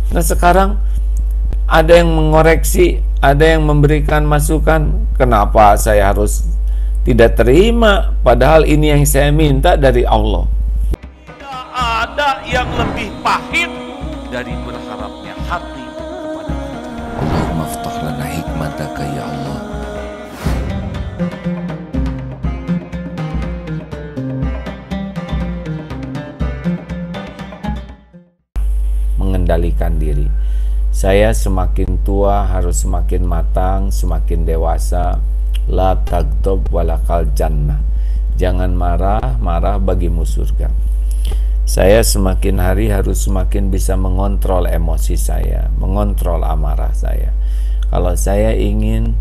Nah sekarang ada yang mengoreksi, ada yang memberikan masukan. Kenapa saya harus tidak terima, padahal ini yang saya minta dari Allah? Tidak ada yang lebih pahit dari berharapnya hati kepada kita. Allahumma aftah lana hikmataka ya Allah. Mengendalikan diri. Saya semakin tua harus semakin matang, semakin dewasa. La tagdob walakal jannah. Jangan marah, marah bagimu surga. Saya semakin hari harus semakin bisa mengontrol emosi saya, mengontrol amarah saya. Kalau saya ingin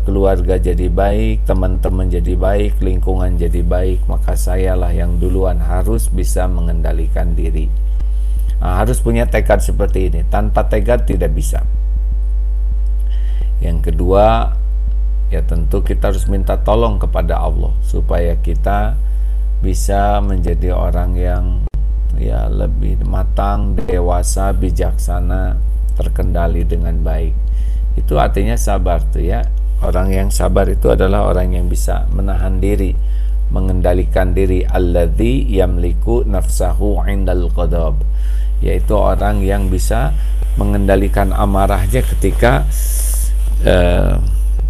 keluarga jadi baik, teman-teman jadi baik, lingkungan jadi baik, maka sayalah yang duluan harus bisa mengendalikan diri. Harus punya tekad seperti ini. Tanpa tekad tidak bisa. Yang kedua, ya tentu kita harus minta tolong kepada Allah supaya kita bisa menjadi orang yang ya lebih matang, dewasa, bijaksana, terkendali dengan baik. Itu artinya sabar tuh ya. Orang yang sabar itu adalah orang yang bisa menahan diri, mengendalikan diri. Alladzi yamliku nafsahu 'indal qadab, yaitu orang yang bisa mengendalikan amarahnya ketika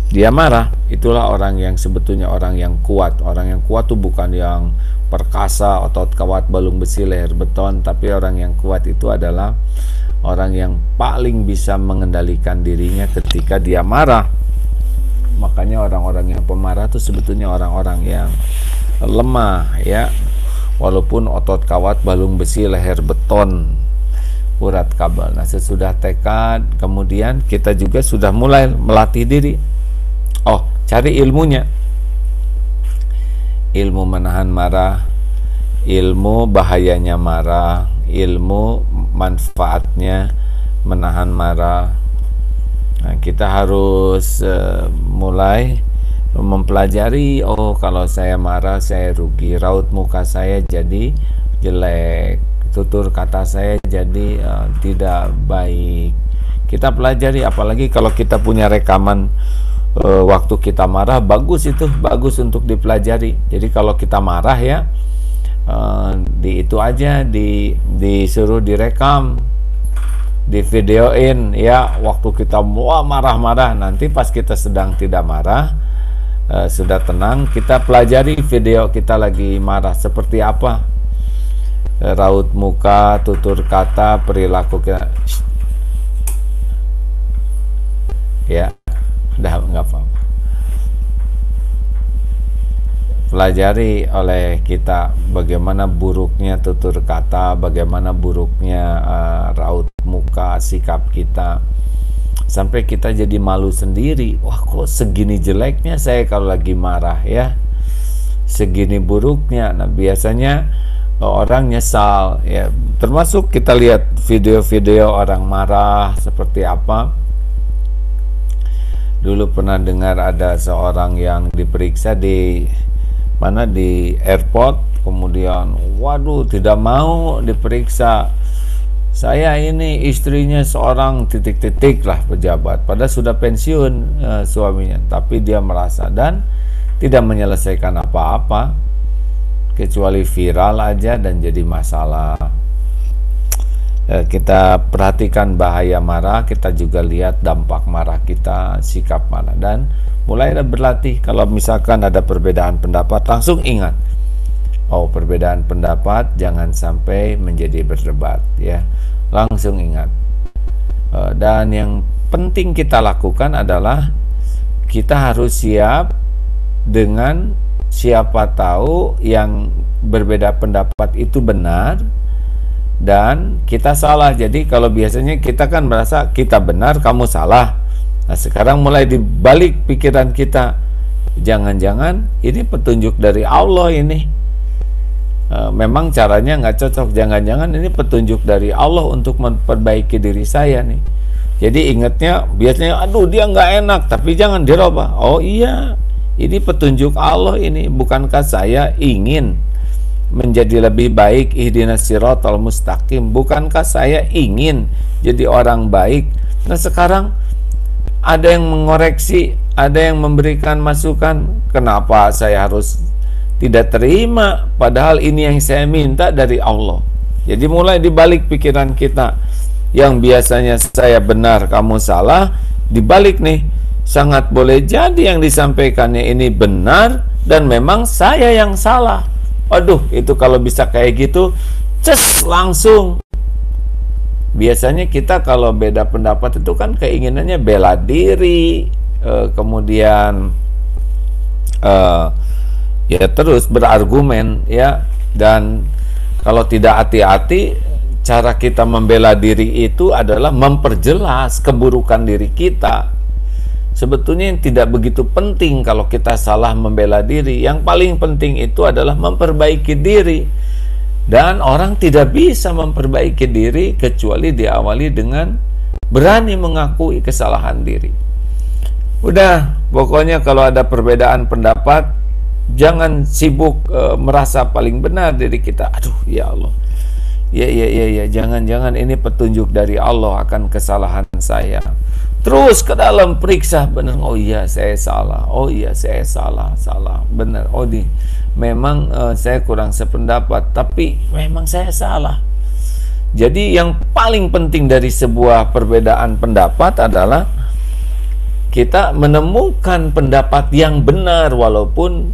dia marah. Itulah orang yang sebetulnya orang yang kuat. Orang yang kuat itu bukan yang perkasa, otot kuat, balung besi, leher beton, tapi orang yang kuat itu adalah orang yang paling bisa mengendalikan dirinya ketika dia marah. Makanya orang-orang yang pemarah itu sebetulnya orang-orang yang lemah ya. Walaupun otot kawat, balung besi, leher beton, urat kabel. Nah sesudah tekad, kemudian kita juga sudah mulai melatih diri. Cari ilmunya. Ilmu menahan marah, ilmu bahayanya marah, ilmu manfaatnya menahan marah. Nah, kita harus mulai mempelajari, kalau saya marah saya rugi, raut muka saya jadi jelek, tutur kata saya jadi tidak baik. Kita pelajari, apalagi kalau kita punya rekaman waktu kita marah, bagus, itu bagus untuk dipelajari. Jadi kalau kita marah ya itu aja disuruh direkam, di videoin ya, waktu kita marah-marah. Nanti pas kita sedang tidak marah, sudah tenang, kita pelajari video kita lagi marah seperti apa, raut muka, tutur kata, perilaku kita. Ya udah nggak apa-apa. Pelajari oleh kita bagaimana buruknya tutur kata, bagaimana buruknya raut muka, sikap kita, sampai kita jadi malu sendiri. Wah, kok segini jeleknya saya kalau lagi marah ya, segini buruknya. Nah biasanya orang nyesal ya, termasuk kita lihat video-video orang marah seperti apa. Dulu pernah dengar ada seorang yang diperiksa di airport, kemudian waduh tidak mau diperiksa. Saya ini istrinya seorang titik-titik lah pejabat, padahal sudah pensiun suaminya, tapi dia merasa dan tidak menyelesaikan apa-apa kecuali viral aja dan jadi masalah. Kita perhatikan bahaya marah, kita juga lihat dampak marah kita, sikap marah, dan mulailah berlatih. Kalau misalkan ada perbedaan pendapat, langsung ingat, perbedaan pendapat jangan sampai menjadi berdebat ya, langsung ingat. Dan yang penting kita lakukan adalah kita harus siap dengan siapa tahu yang berbeda pendapat itu benar dan kita salah. Jadi kalau biasanya kita kan merasa kita benar, kamu salah. Nah sekarang mulai dibalik pikiran kita, jangan-jangan ini petunjuk dari Allah ini. Memang caranya nggak cocok, jangan-jangan ini petunjuk dari Allah untuk memperbaiki diri saya nih. Jadi ingatnya biasanya, aduh dia nggak enak, tapi jangan dirubah. Oh iya, ini petunjuk Allah ini. Bukankah saya ingin menjadi lebih baik. Ihdinas siratal mustaqim. Bukankah saya ingin jadi orang baik? Nah sekarang ada yang mengoreksi, ada yang memberikan masukan. Kenapa saya harus tidak terima? Padahal ini yang saya minta dari Allah. Jadi mulai dibalik pikiran kita, yang biasanya saya benar, kamu salah, dibalik nih, sangat boleh jadi yang disampaikannya ini benar dan memang saya yang salah. Waduh, itu kalau bisa kayak gitu, langsung. Biasanya kita kalau beda pendapat itu kan keinginannya bela diri, kemudian ya terus berargumen ya. Dan kalau tidak hati-hati, cara kita membela diri itu adalah memperjelas keburukan diri kita. Sebetulnya yang tidak begitu penting kalau kita salah membela diri. Yang paling penting itu adalah memperbaiki diri. Dan orang tidak bisa memperbaiki diri kecuali diawali dengan berani mengakui kesalahan diri. Udah, pokoknya kalau ada perbedaan pendapat, jangan sibuk merasa paling benar diri kita. Aduh, ya Allah. Ya, jangan-jangan ini petunjuk dari Allah akan kesalahan saya. Terus ke dalam periksa, benar, oh iya saya salah, oh iya saya salah, benar, oh memang saya kurang sependapat, tapi memang saya salah. Jadi yang paling penting dari sebuah perbedaan pendapat adalah kita menemukan pendapat yang benar walaupun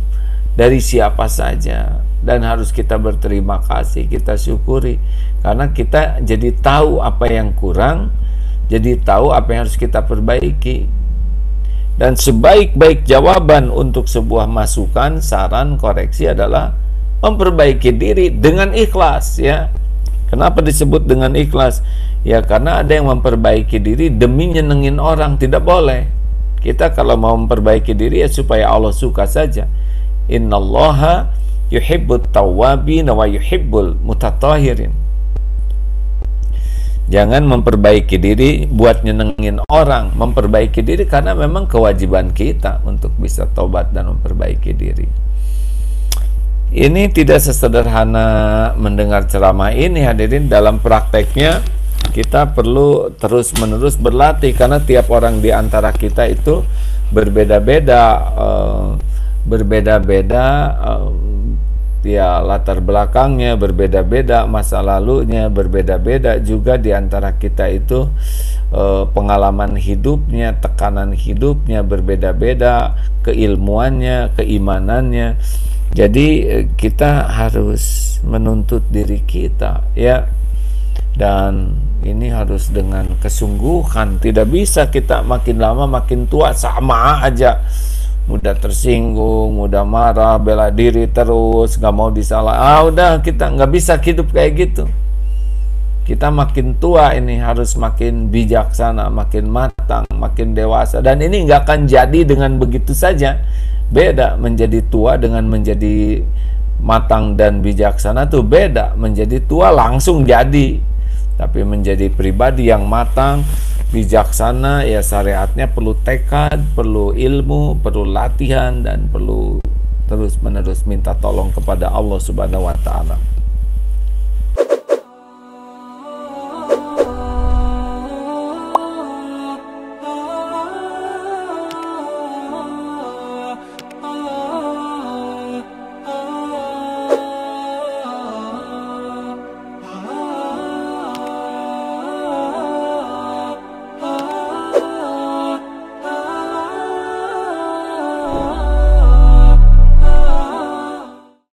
dari siapa saja, dan harus kita berterima kasih, kita syukuri, karena kita jadi tahu apa yang kurang, jadi tahu apa yang harus kita perbaiki. Dan sebaik-baik jawaban untuk sebuah masukan, saran, koreksi adalah memperbaiki diri dengan ikhlas ya. Kenapa disebut dengan ikhlas? Ya karena ada yang memperbaiki diri demi nyenengin orang, tidak boleh. Kita kalau mau memperbaiki diri ya supaya Allah suka saja. Innallaha yuhibbut tawwabin wa yuhibbul mutatahhirin. Jangan memperbaiki diri buat nyenengin orang, memperbaiki diri karena memang kewajiban kita untuk bisa taubat dan memperbaiki diri. Ini tidak sesederhana mendengar ceramah ini, hadirin. Dalam prakteknya kita perlu terus-menerus berlatih, karena tiap orang di antara kita itu berbeda-beda, ya latar belakangnya berbeda-beda, masa lalunya berbeda-beda juga di antara kita itu, pengalaman hidupnya, tekanan hidupnya berbeda-beda, keilmuannya, keimanannya. Jadi kita harus menuntut diri kita ya, dan ini harus dengan kesungguhan. Tidak bisa kita makin lama makin tua sama aja, mudah tersinggung, mudah marah, bela diri terus, nggak mau disalah. Udah, kita nggak bisa hidup kayak gitu. Kita makin tua ini harus makin bijaksana, makin matang, makin dewasa. Dan ini nggak akan jadi dengan begitu saja. Beda menjadi tua dengan menjadi matang dan bijaksana tuh beda. Menjadi tua langsung jadi, tapi menjadi pribadi yang matang, bijaksana, ya syariatnya perlu tekad, perlu ilmu, perlu latihan, dan perlu terus-menerus minta tolong kepada Allah Subhanahu wa Ta'ala.